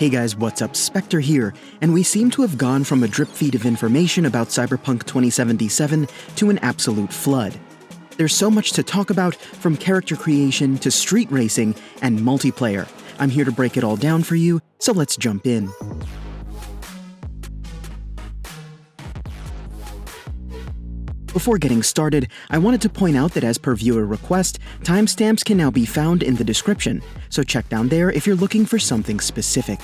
Hey guys, what's up? Spectre here, and we seem to have gone from a drip feed of information about Cyberpunk 2077 to an absolute flood. There's so much to talk about, from character creation to street racing and multiplayer. I'm here to break it all down for you, so let's jump in. Before getting started, I wanted to point out that as per viewer request, timestamps can now be found in the description, so check down there if you're looking for something specific.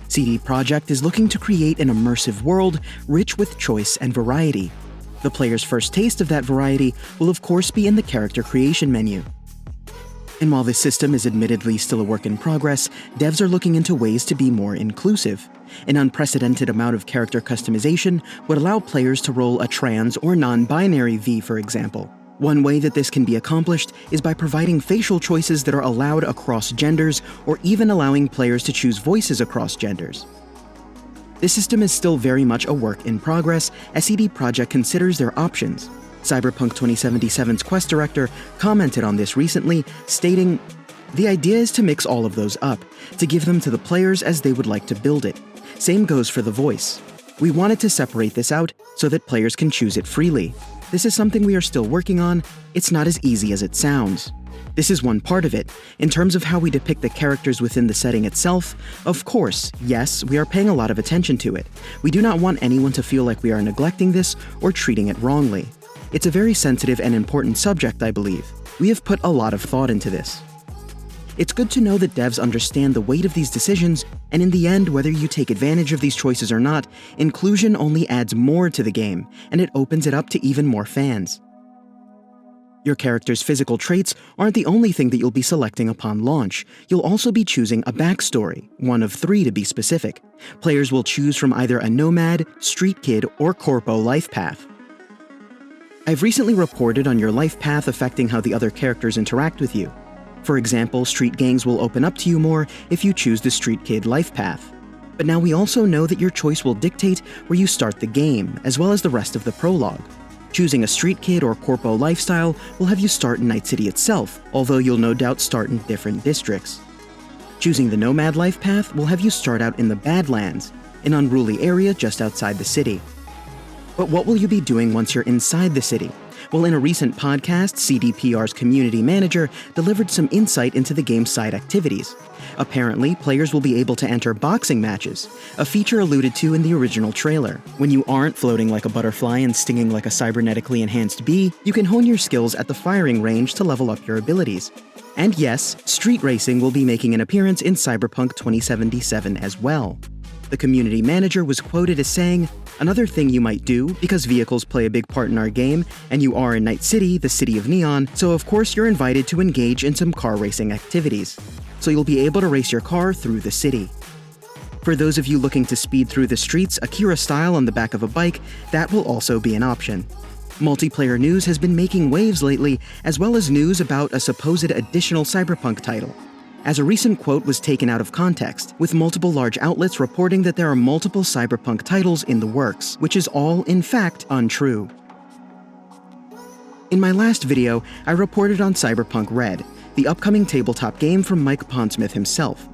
CD Projekt is looking to create an immersive world rich with choice and variety. The player's first taste of that variety will of course be in the character creation menu. And while this system is admittedly still a work in progress, devs are looking into ways to be more inclusive. An unprecedented amount of character customization would allow players to roll a trans or non-binary V, for example. One way that this can be accomplished is by providing facial choices that are allowed across genders, or even allowing players to choose voices across genders. This system is still very much a work in progress as CD Projekt considers their options. Cyberpunk 2077's quest director commented on this recently, stating, "The idea is to mix all of those up, to give them to the players as they would like to build it. Same goes for the voice. We wanted to separate this out so that players can choose it freely. This is something we are still working on. It's not as easy as it sounds. This is one part of it. In terms of how we depict the characters within the setting itself, of course, yes, we are paying a lot of attention to it. We do not want anyone to feel like we are neglecting this or treating it wrongly. It's a very sensitive and important subject, I believe. We have put a lot of thought into this." It's good to know that devs understand the weight of these decisions, and in the end, whether you take advantage of these choices or not, inclusion only adds more to the game, and it opens it up to even more fans. Your character's physical traits aren't the only thing that you'll be selecting upon launch. You'll also be choosing a backstory, one of 3 to be specific. Players will choose from either a nomad, street kid, or corpo life path. I've recently reported on your life path affecting how the other characters interact with you. For example, street gangs will open up to you more if you choose the street kid life path. But now we also know that your choice will dictate where you start the game, as well as the rest of the prologue. Choosing a street kid or corpo lifestyle will have you start in Night City itself, although you'll no doubt start in different districts. Choosing the nomad life path will have you start out in the Badlands, an unruly area just outside the city. But what will you be doing once you're inside the city? Well, in a recent podcast, CDPR's community manager delivered some insight into the game's side activities. Apparently, players will be able to enter boxing matches, a feature alluded to in the original trailer. When you aren't floating like a butterfly and stinging like a cybernetically enhanced bee, you can hone your skills at the firing range to level up your abilities. And yes, street racing will be making an appearance in Cyberpunk 2077 as well. The community manager was quoted as saying, "Another thing you might do, because vehicles play a big part in our game, and you are in Night City, the city of neon, so of course you're invited to engage in some car racing activities. So you'll be able to race your car through the city. For those of you looking to speed through the streets Akira style on the back of a bike, that will also be an option." Multiplayer news has been making waves lately, as well as news about a supposed additional Cyberpunk title, as a recent quote was taken out of context, with multiple large outlets reporting that there are multiple Cyberpunk titles in the works, which is all, in fact, untrue. In my last video, I reported on Cyberpunk Red, the upcoming tabletop game from Mike Pondsmith himself.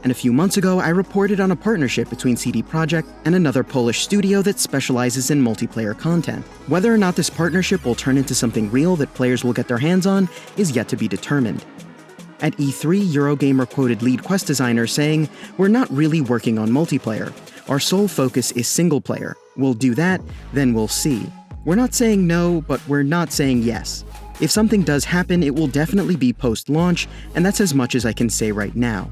And a few months ago, I reported on a partnership between CD Projekt and another Polish studio that specializes in multiplayer content. Whether or not this partnership will turn into something real that players will get their hands on is yet to be determined. At E3, Eurogamer quoted lead quest designer saying, "We're not really working on multiplayer. Our sole focus is single player. We'll do that, then we'll see. We're not saying no, but we're not saying yes. If something does happen, it will definitely be post-launch, and that's as much as I can say right now.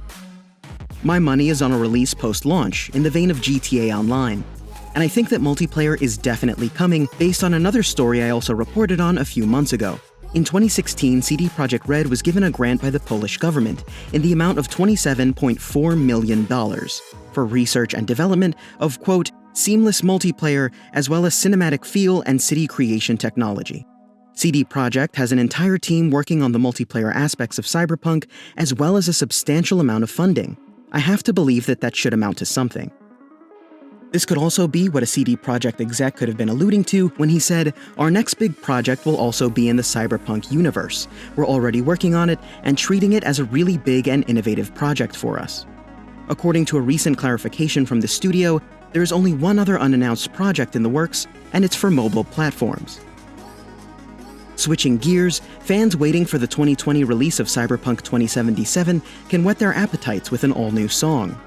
My money is on a release post-launch, in the vein of GTA Online. And I think that multiplayer is definitely coming, based on another story I also reported on a few months ago. In 2016, CD Projekt Red was given a grant by the Polish government in the amount of $27.4 million for research and development of, quote, seamless multiplayer as well as cinematic feel and city creation technology. CD Projekt has an entire team working on the multiplayer aspects of Cyberpunk as well as a substantial amount of funding. I have to believe that that should amount to something. This could also be what a CD Projekt exec could have been alluding to when he said, "Our next big project will also be in the Cyberpunk universe. We're already working on it and treating it as a really big and innovative project for us." According to a recent clarification from the studio, there is only one other unannounced project in the works, and it's for mobile platforms. Switching gears, fans waiting for the 2020 release of Cyberpunk 2077 can whet their appetites with an all-new song.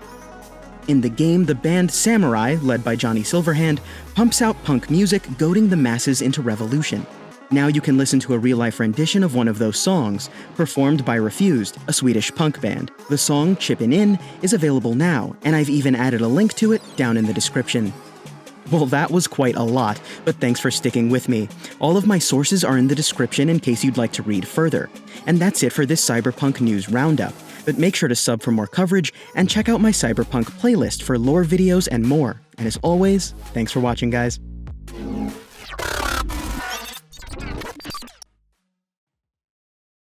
In the game, the band Samurai, led by Johnny Silverhand, pumps out punk music, goading the masses into revolution. Now you can listen to a real-life rendition of one of those songs, performed by Refused, a Swedish punk band. The song Chippin' is available now, and I've even added a link to it down in the description. Well, that was quite a lot, but thanks for sticking with me. All of my sources are in the description in case you'd like to read further. And that's it for this Cyberpunk news roundup, but make sure to sub for more coverage and check out my Cyberpunk playlist for lore videos and more. And as always, thanks for watching, guys.